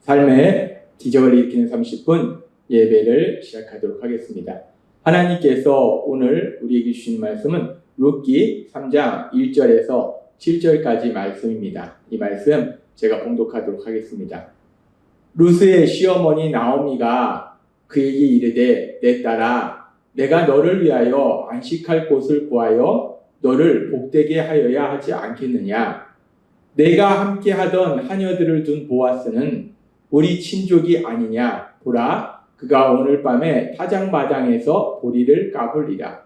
삶의 기적을 일으키는 30분 예배를 시작하도록 하겠습니다. 하나님께서 오늘 우리에게 주신 말씀은 룻기 3장 1절에서 7절까지 말씀입니다. 이 말씀 제가 봉독하도록 하겠습니다. 룻의 시어머니 나오미가 그에게 이르되 내 딸아 내가 너를 위하여 안식할 곳을 구하여 너를 복되게 하여야 하지 않겠느냐. 내가 함께 하던 하녀들을 둔 보아스는 우리 친족이 아니냐. 보라 그가 오늘 밤에 타작마당에서 보리를 까불리라.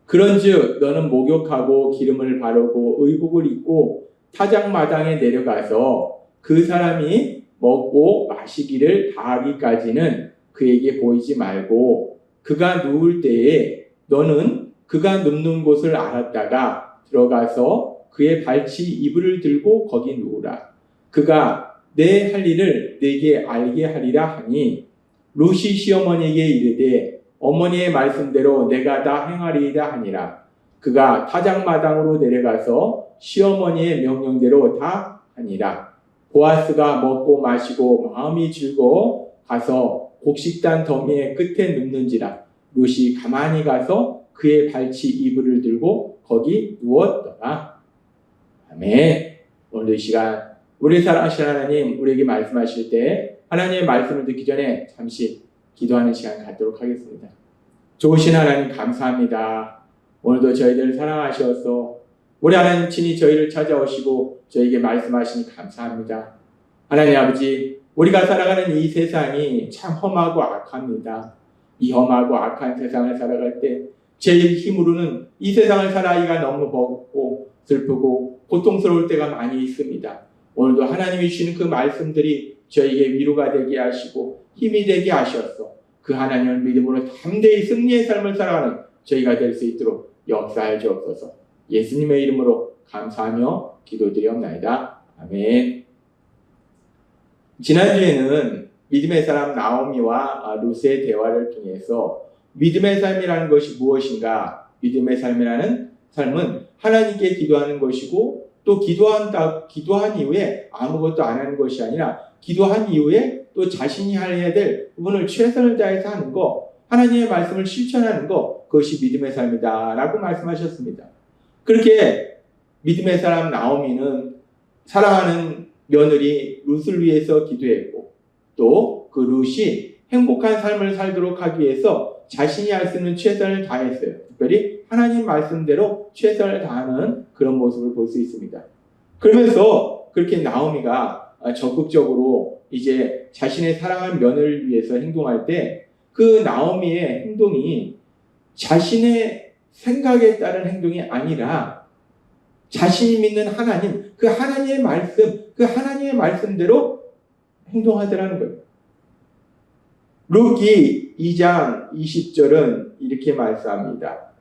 그런즉 너는 목욕하고 기름을 바르고 의복을 입고 타작마당에 내려가서 그 사람이 먹고 마시기를 다하기까지는 그에게 보이지 말고 그가 누울 때에 너는 그가 눕는 곳을 알았다가 들어가서 그의 발치 이불을 들고 거기 누우라. 그가 내 할 일을 내게 알게 하리라 하니 룻이 시어머니에게 이르되 어머니의 말씀대로 내가 다 행하리이다 하니라. 그가 타작마당으로 내려가서 시어머니의 명령대로 다 하니라. 보아스가 먹고 마시고 마음이 즐거워 가서 곡식단 더미의 끝에 눕는지라. 룻이 가만히 가서 그의 발치 이불을 들고 거기 누웠더라. 아멘. 오늘 이 시간 우리 사랑하시는 하나님 우리에게 말씀하실 때 하나님의 말씀을 듣기 전에 잠시 기도하는 시간 갖도록 하겠습니다. 좋으신 하나님 감사합니다. 오늘도 저희들을 사랑하셔서 우리 하나님 친히 저희를 찾아오시고 저에게 말씀하시니 감사합니다. 하나님 아버지 우리가 살아가는 이 세상이 참 험하고 악합니다. 이 험하고 악한 세상을 살아갈 때 제 힘으로는 이 세상을 살아가기가 너무 버겁고 슬프고 고통스러울 때가 많이 있습니다. 오늘도 하나님이 주시는 그 말씀들이 저에게 위로가 되게 하시고 힘이 되게 하셔서 그 하나님을 믿음으로 담대히 승리의 삶을 살아가는 저희가 될 수 있도록 역사해 주옵소서. 예수님의 이름으로 감사하며 기도드리옵나이다. 아멘. 지난주에는 믿음의 사람 나오미와 룻의 대화를 통해서 믿음의 삶이라는 것이 무엇인가? 믿음의 삶이라는 삶은 하나님께 기도하는 것이고 또 기도한 이후에 아무것도 안 하는 것이 아니라 기도한 이후에 또 자신이 해야 될 부분을 최선을 다해서 하는 것, 하나님의 말씀을 실천하는 것, 그것이 믿음의 삶이다 라고 말씀하셨습니다. 그렇게 믿음의 사람 나오미는 사랑하는 며느리 룻을 위해서 기도했고 또 그 룻이 행복한 삶을 살도록 하기 위해서 자신이 할 수 있는 최선을 다했어요. 특별히 하나님 말씀대로 최선을 다하는 그런 모습을 볼 수 있습니다. 그러면서 그렇게 나오미가 적극적으로 이제 자신의 사랑하는 며느리를 위해서 행동할 때 그 나오미의 행동이 자신의 생각에 따른 행동이 아니라 자신이 믿는 하나님, 그 하나님의 말씀, 그 하나님의 말씀대로 행동하더라는 거예요. 룻기 2장 20절은 이렇게 말씀합니다.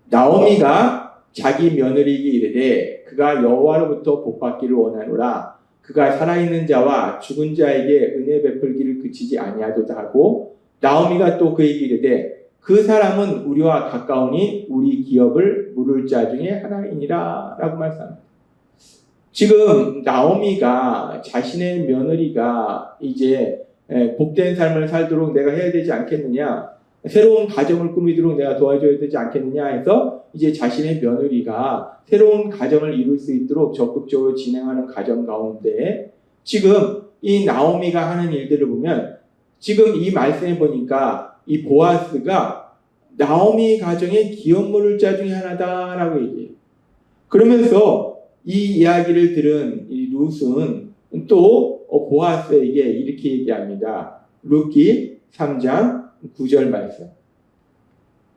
나오미가 자기 며느리에게 이르되 그가 여호와로부터 복받기를 원하노라. 그가 살아있는 자와 죽은 자에게 은혜 베풀기를 그치지 아니하도다 하고 나오미가 또 그에게 이르되 그 사람은 우리와 가까우니 우리 기업을 물을 자 중에 하나이니라 라고 말씀합니다. 지금 나오미가 자신의 며느리가 이제 복된 삶을 살도록 내가 해야 되지 않겠느냐, 새로운 가정을 꾸미도록 내가 도와줘야 되지 않겠느냐 해서 이제 자신의 며느리가 새로운 가정을 이룰 수 있도록 적극적으로 진행하는 가정 가운데 지금 이 나오미가 하는 일들을 보면 지금 이 말씀에 보니까 이 보아스가 나오미 가정의 기업 물을 자 중에 하나다라고 얘기해요. 그러면서 이 이야기를 들은 이 룻은 또 보아스에게 이렇게 얘기합니다. 룻기 3장 9절 말씀.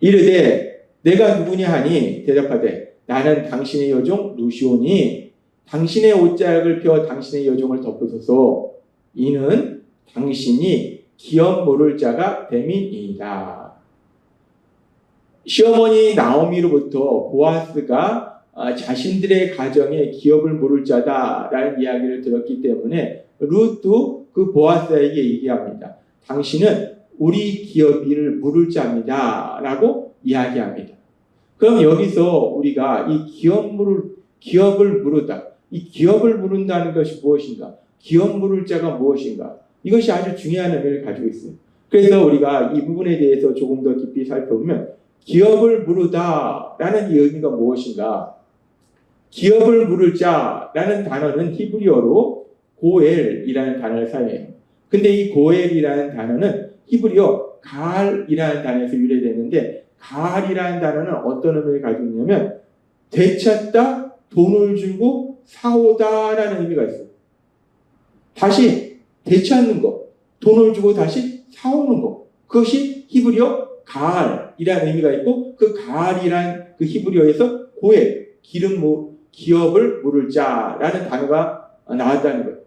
이르되 내가 누구냐 하니 대답하되 나는 당신의 여종 룻이오니 당신의 옷자락을 펴 당신의 여종을 덮으소서. 이는 당신이 기업 모를 자가 됨이니이다. 시어머니 나오미로부터 보아스가 자신들의 가정에 기업을 물을 자다라는 이야기를 들었기 때문에 룻도 그 보아스에게 얘기합니다. 당신은 우리 기업을 물을 자입니다 라고 이야기합니다. 그럼 여기서 우리가 이 기업을 물다, 이 기업을 물은다는 것이 무엇인가? 기업 물을 자가 무엇인가? 이것이 아주 중요한 의미를 가지고 있어요. 그래서 우리가 이 부분에 대해서 조금 더 깊이 살펴보면 기업을 물으다라는 이 의미가 무엇인가? 기업을 물을 자라는 단어는 히브리어로 고엘이라는 단어를 사용해요. 근데 이 고엘이라는 단어는 히브리어 갈이라는 단어에서 유래됐는데 갈이라는 단어는 어떤 의미를 가지고 있냐면 되찾다, 돈을 주고 사오다라는 의미가 있어요. 다시 되찾는 거, 돈을 주고 다시 사오는 거. 그것이 히브리어 갈이라는 의미가 있고 그 갈이란 그 히브리어에서 고엘, 기업을 물을 자라는 단어가 나왔다는 거예요.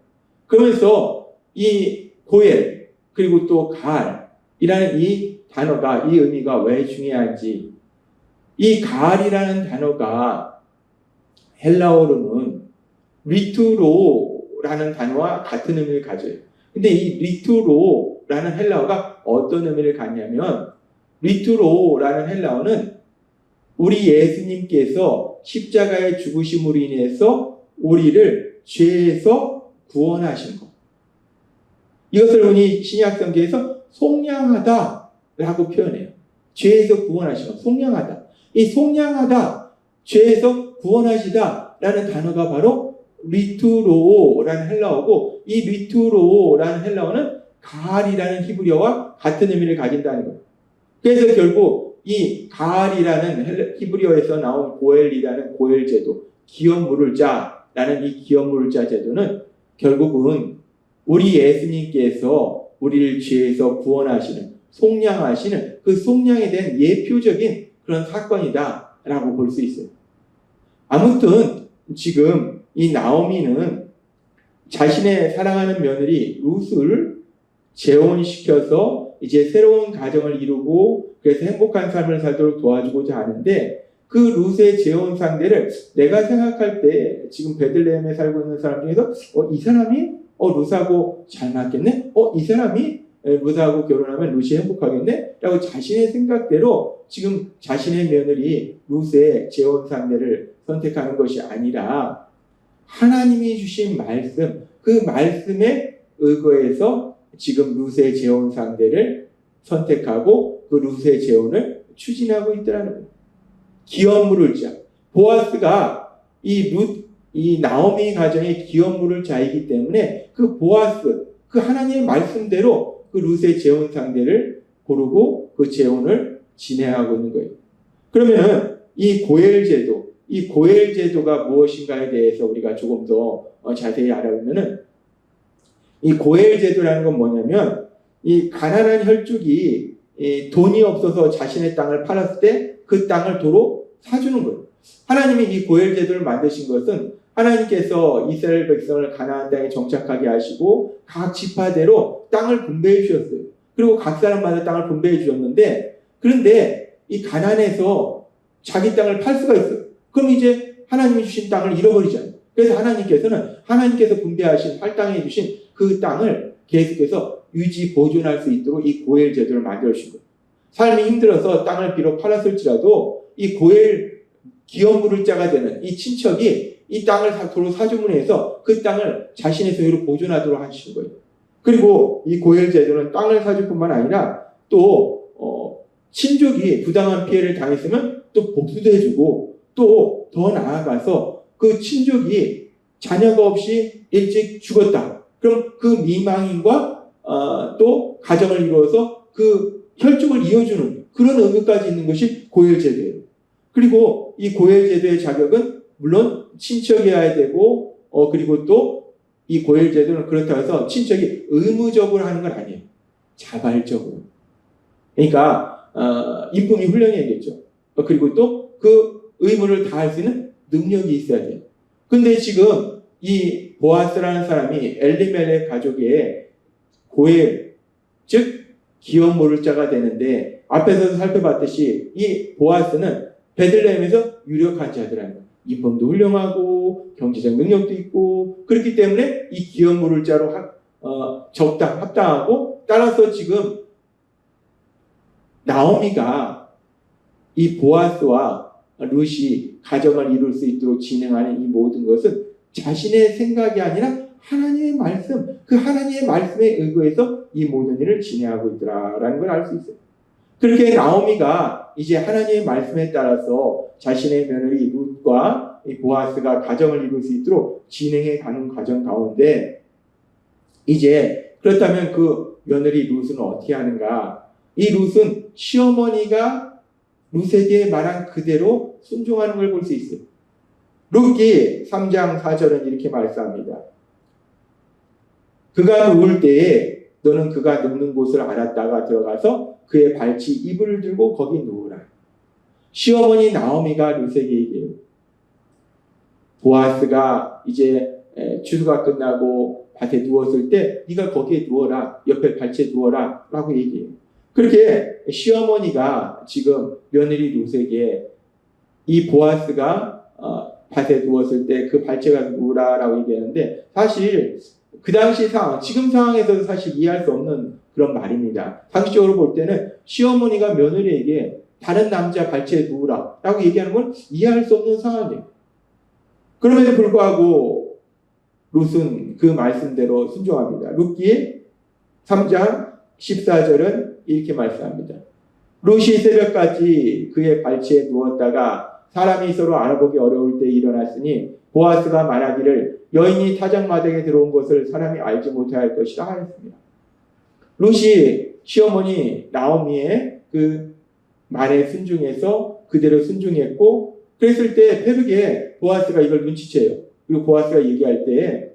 그러면서 이 고엘 그리고 또 갈이라는 이 단어가 이 의미가 왜 중요한지 이 갈이라는 단어가 헬라어로는 리투로라는 단어와 같은 의미를 가져요. 근데 이 리투로라는 헬라어가 어떤 의미를 갖냐면 리투로라는 헬라어는 우리 예수님께서 십자가의 죽으심으로 인해서 우리를 죄에서 구원하신 것. 이것을 우리 신약성경에서 속량하다라고 표현해요. 죄에서 구원하신 것, 속량하다. 이 속량하다, 죄에서 구원하시다라는 단어가 바로 리투로라는 헬라어고 이 리투로라는 헬라어는 갈이라는 히브리어와 같은 의미를 가진다는 거예요. 그래서 결국 이 갈이라는 히브리어에서 나온 고엘이라는 고엘 제도, 기업 물을 자라는 이 기업 물을 자 제도는 결국은 우리 예수님께서 우리를 죄에서 구원하시는, 속량하시는 그 속량에 대한 예표적인 그런 사건이다라고 볼 수 있어요. 아무튼 지금 이 나오미는 자신의 사랑하는 며느리 룻을 재혼시켜서 이제 새로운 가정을 이루고 그래서 행복한 삶을 살도록 도와주고자 하는데 그 룻의 재혼 상대를 내가 생각할 때 지금 베들레헴에 살고 있는 사람 중에서 이 사람이 룻하고 잘 맞겠네? 이 사람이 룻하고 결혼하면 룻이 행복하겠네? 라고 자신의 생각대로 지금 자신의 며느리 룻의 재혼 상대를 선택하는 것이 아니라 하나님이 주신 말씀, 그 말씀에 의거해서 지금 룻의 재혼 상대를 선택하고 그 룻의 재혼을 추진하고 있더라는 거예요. 기업 물을 자. 보아스가 이 나오미 가정의 기업 물을 자이기 때문에 그 보아스, 그 하나님의 말씀대로 그 룻의 재혼 상대를 고르고 그 재혼을 진행하고 있는 거예요. 그러면은 이 고엘 제도가 무엇인가에 대해서 우리가 조금 더 자세히 알아보면은 이 고엘 제도라는 건 뭐냐면 이 가난한 혈족이 돈이 없어서 자신의 땅을 팔았을 때 그 땅을 도로 사주는 거예요. 하나님이 이 고엘 제도를 만드신 것은 하나님께서 이스라엘 백성을 가나안 땅에 정착하게 하시고 각 지파대로 땅을 분배해 주셨어요. 그리고 각 사람마다 땅을 분배해 주셨는데 그런데 이 가난해서 자기 땅을 팔 수가 있어요. 그럼 이제 하나님이 주신 땅을 잃어버리잖아요. 그래서 하나님께서 분배하신 할당해 주신 그 땅을 계속해서 유지 보존할 수 있도록 이 고엘 제도를 만들어 주신 거예요. 삶이 힘들어서 땅을 비록 팔았을지라도 이 고엘 기업 물을 자가 되는 이 친척이 이 땅을 도로 사주문해서 그 땅을 자신의 소유로 보존하도록 하시는 거예요. 그리고 이 고엘 제도는 땅을 사줄 뿐만 아니라 또 친족이 부당한 피해를 당했으면 또 복수도 해주고 또 더 나아가서 그 친족이 자녀가 없이 일찍 죽었다. 그럼 그 미망인과 또 가정을 이루어서 그 혈족을 이어주는 그런 의미까지 있는 것이 고엘 제도예요. 그리고 이 고엘 제도의 자격은 물론 친척이어야 되고 그리고 또 이 고엘 제도는 그렇다고 해서 친척이 의무적으로 하는 건 아니에요. 자발적으로. 그러니까 인품이 훌륭해야겠죠. 그리고 또 그 의무를 다할 수 있는 능력이 있어야 돼요. 근데 지금 이 보아스라는 사람이 엘리멜렉 가족의 고엘, 즉 기업 물을 자가 되는데 앞에서도 살펴봤듯이 이 보아스는 베들레헴에서 유력한 자들이라는 거예요. 인품도 훌륭하고 경제적 능력도 있고 그렇기 때문에 이 기업 물을 자로 합당하고 따라서 지금 나오미가 이 보아스와 룻이 가정을 이룰 수 있도록 진행하는 이 모든 것은 자신의 생각이 아니라 하나님의 말씀, 그 하나님의 말씀에 의거해서 이 모든 일을 진행하고 있더라라는 걸 알 수 있어요. 그렇게 나오미가 이제 하나님의 말씀에 따라서 자신의 며느리 룻과 보아스가 가정을 이룰 수 있도록 진행해 가는 과정 가운데 이제 그렇다면 그 며느리 룻은 어떻게 하는가? 이 룻은 시어머니가 룻에게 말한 그대로 순종하는 걸 볼 수 있어요. 룻기 3장 4절은 이렇게 말씀합니다. 그가 누울 때에 너는 그가 눕는 곳을 알았다가 들어가서 그의 발치 이불을 들고 거기 누우라. 시어머니 나오미가 룻에게 얘기해요. 보아스가 이제 추수가 끝나고 밭에 누웠을 때 네가 거기에 누워라. 옆에 발치에 누워라 라고 얘기해요. 그렇게 시어머니가 지금 며느리 룻에게 이 보아스가 밭에 누웠을 때 그 발치에 가서 누우라 라고 얘기하는데 사실 그 당시 상황, 지금 상황에서도 사실 이해할 수 없는 그런 말입니다. 당시적으로 볼 때는 시어머니가 며느리에게 다른 남자 발치에 누우라 라고 얘기하는 건 이해할 수 없는 상황이에요. 그럼에도 불구하고 룻은 그 말씀대로 순종합니다. 룻기 3장 14절은 이렇게 말씀합니다. 룻이 새벽까지 그의 발치에 누웠다가 사람이 서로 알아보기 어려울 때 일어났으니 보아스가 말하기를 여인이 타작마당에 들어온 것을 사람이 알지 못해야 할 것이라 하였습니다. 룻이 시어머니 나오미의 그 말에 순종해서 그대로 순종했고 그랬을 때 새벽에 보아스가 이걸 눈치채요. 그리고 보아스가 얘기할 때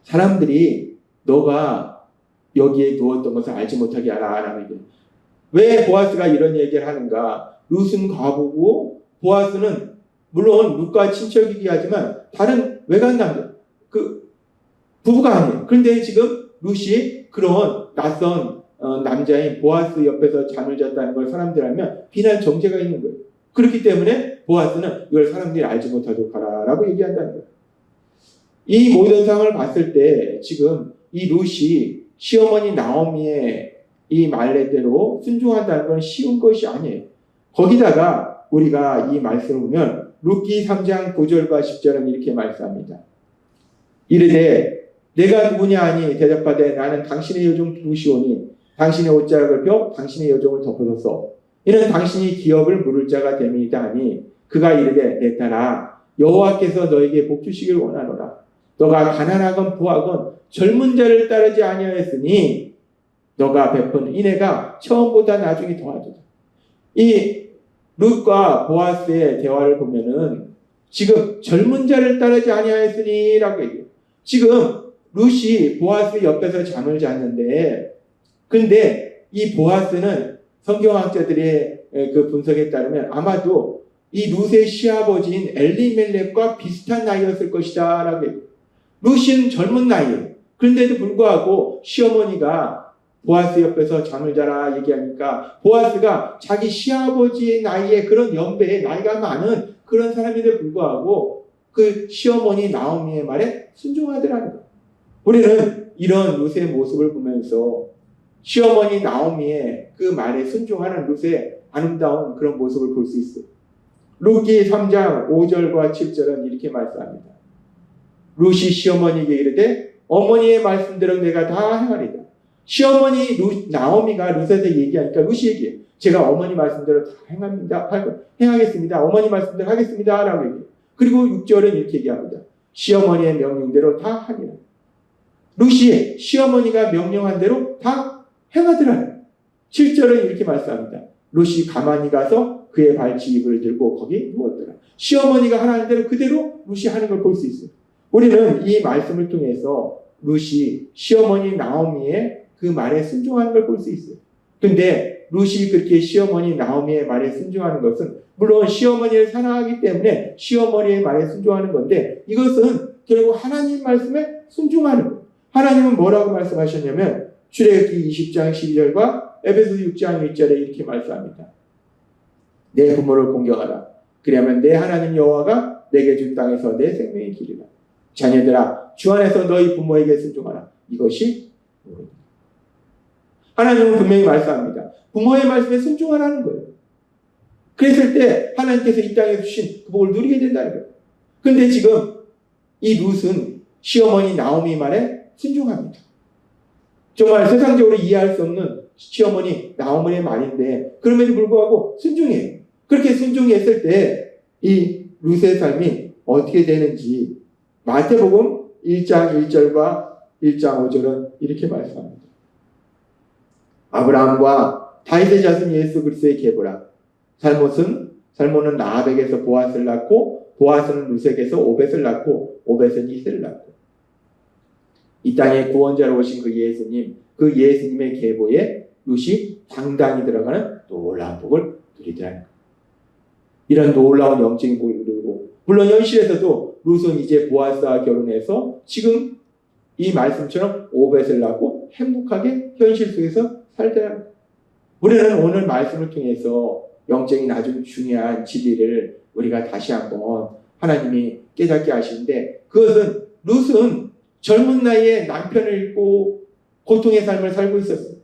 사람들이 너가 여기에 누웠던 것을 알지 못하게 하라 라는 얘기예요. 왜 보아스가 이런 얘기를 하는가? 룻은 과부고 보아스는 물론 룻과 친척이긴 하지만 다른 외간 남자, 그 부부가 아니에요. 그런데 지금 룻이 그런 낯선 남자인 보아스 옆에서 잠을 잤다는 걸 사람들이 알면 비난 정죄가 있는 거예요. 그렇기 때문에 보아스는 이걸 사람들이 알지 못하도록 하라라고 얘기한다는 거예요. 이 모든 상황을 봤을 때 지금 이 룻이 시어머니 나오미의 이 말대로 순종한다는 건 쉬운 것이 아니에요. 거기다가 우리가 이 말씀을 보면 룻기 3장 9절과 10절은 이렇게 말씀합니다. 이르되 내가 누구냐 하니 대답하되 나는 당신의 여종 룻이오니 당신의 옷자락을 펴 당신의 여종을 덮어서서 이는 당신이 기업을 물을 자가 됨이다 하니 그가 이르되 내 딸아 여호와께서 너에게 복 주시길 원하노라. 너가 가난하건 부하건 젊은 자를 따르지 아니하였으니 너가 베푼 인애가 처음보다 나중에 더하도다. 이 룻과 보아스의 대화를 보면은 지금 젊은 자를 따르지 아니하였으니 라고 얘기해요. 지금 룻이 보아스 옆에서 잠을 잤는데 근데 이 보아스는 성경학자들의 그 분석에 따르면 아마도 이 룻의 시아버지인 엘리멜렉과 비슷한 나이였을 것이다 라고 얘기해요. 룻은 젊은 나이예요. 그런데도 불구하고 시어머니가 보아스 옆에서 잠을 자라 얘기하니까 보아스가 자기 시아버지의 나이에 그런 연배에 나이가 많은 그런 사람인데 불구하고 그 시어머니 나오미의 말에 순종하더라는 거예요. 우리는 이런 룻의 모습을 보면서 시어머니 나오미의 그 말에 순종하는 룻의 아름다운 그런 모습을 볼 수 있어요. 룻기 3장 5절과 7절은 이렇게 말씀합니다. 룻이 시어머니에게 이르되 어머니의 말씀대로 내가 다 행하리다. 시어머니 나오미가 룻한테 얘기하니까 룻이 얘기해. 제가 어머니 말씀대로 다 행하겠습니다. 어머니 말씀대로 하겠습니다. 라고 얘기해요. 그리고 6절은 이렇게 얘기합니다. 시어머니의 명령대로 다 하리라. 룻이 시어머니가 명령한 대로 다 행하더라. 7절은 이렇게 말씀합니다. 룻이 가만히 가서 그의 발치 이불을 들고 거기 누웠더라. 시어머니가 하라는 대로 그대로 룻이 하는 걸 볼 수 있어요. 우리는 이 말씀을 통해서 룻이 시어머니 나오미의 그 말에 순종하는 걸 볼 수 있어요. 근데 룻이 그렇게 시어머니 나오미의 말에 순종하는 것은 물론 시어머니를 사랑하기 때문에 시어머니의 말에 순종하는 건데 이것은 결국 하나님 말씀에 순종하는 거예요. 하나님은 뭐라고 말씀하셨냐면 출애굽기 20장 12절과 에베소서 6장 1절에 이렇게 말씀합니다. 내 부모를 공경하라. 그리하면 내 하나님 여호와가 내게 준 땅에서 내 생명의 길이라. 자녀들아 주 안에서 너희 부모에게 순종하라. 이것이 하나님은 분명히 말씀합니다. 부모의 말씀에 순종하라는 거예요. 그랬을 때 하나님께서 이 땅에 주신 그 복을 누리게 된다는 거예요. 그런데 지금 이 룻은 시어머니 나오미 말에 순종합니다. 정말 세상적으로 이해할 수 없는 시어머니 나오미의 말인데 그럼에도 불구하고 순종해요. 그렇게 순종했을 때 이 룻의 삶이 어떻게 되는지 마태복음 1장 1절과 1장 5절은 이렇게 말씀합니다. 아브라함과 다윗의 자손 예수 그리스도의 계보라. 살몬은 라합에게서 보아스를 낳고 보아스는 룻에게서 오벳을 낳고 오벳은 이새를 낳고 이 땅에 구원자로 오신 그 예수님의 계보에 룻이 당당히 들어가는 놀라운 복을 누리더라는 것. 이런 놀라운 영적인 복을 누리고 물론 현실에서도 룻은 이제 보아스와 결혼해서 지금 이 말씀처럼 오벳을 낳고 행복하게 현실 속에서 살더라는 것. 우리는 오늘 말씀을 통해서 영적인 아주 중요한 진리를 우리가 다시 한번 하나님이 깨닫게 하시는데 그것은 룻은 젊은 나이에 남편을 잃고 고통의 삶을 살고 있었어요.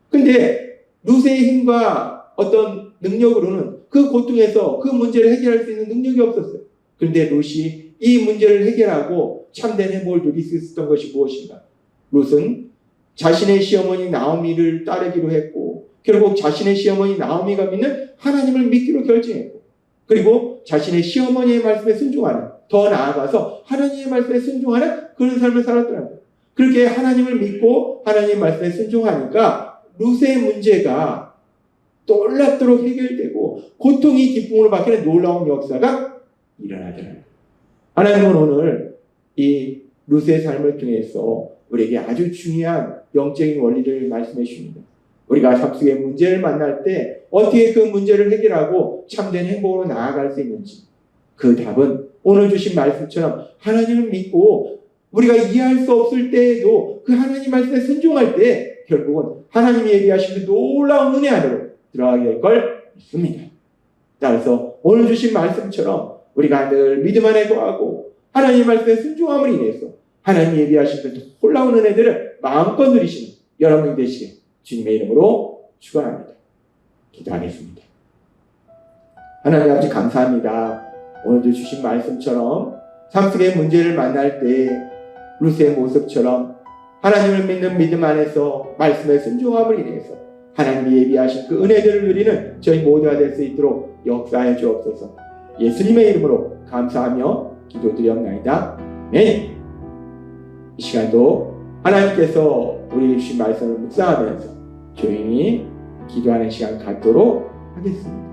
근데 룻의 힘과 어떤 능력으로는 그 고통에서 그 문제를 해결할 수 있는 능력이 없었어요. 그런데 룻이 이 문제를 해결하고 참된 행복을 누릴 수 있었던 것이 무엇인가? 룻은 자신의 시어머니 나오미를 따르기로 했고 결국 자신의 시어머니 나오미가 믿는 하나님을 믿기로 결정했고 그리고 자신의 시어머니의 말씀에 순종하는 더 나아가서 하나님의 말씀에 순종하는 그런 삶을 살았더라는 거예요. 그렇게 하나님을 믿고 하나님의 말씀에 순종하니까 룻의 문제가 놀랍도록 해결되고 고통이 기쁨으로 바뀌는 놀라운 역사가 일어나더라는 거예요. 하나님은 오늘 이 룻의 삶을 통해서 우리에게 아주 중요한 영적인 원리를 말씀해 주십니다. 우리가 삶 속의 문제를 만날 때 어떻게 그 문제를 해결하고 참된 행복으로 나아갈 수 있는지 그 답은 오늘 주신 말씀처럼 하나님을 믿고 우리가 이해할 수 없을 때에도 그 하나님 말씀에 순종할 때 결국은 하나님이 얘기하신 그 놀라운 은혜 안으로 들어가게 될 걸 믿습니다. 따라서 오늘 주신 말씀처럼 우리가 늘 믿음 안에 거하고 하나님 말씀에 순종함을 인해서 하나님이 예비하신 그 놀라운 은혜들을 마음껏 누리시는 여러분이 되시길 주님의 이름으로 축원합니다. 기도하겠습니다. 하나님 아버지 감사합니다. 오늘도 주신 말씀처럼 삶 속의 문제를 만날 때 룻의 모습처럼 하나님을 믿는 믿음 안에서 말씀에 순종함을 인해서 하나님이 예비하신 그 은혜들을 누리는 저희 모두가 될 수 있도록 역사해 주옵소서. 예수님의 이름으로 감사하며 기도드리옵나이다. 아멘. 이 시간도 하나님께서 우리 주신 말씀을 묵상하면서 조용히 기도하는 시간 갖도록 하겠습니다.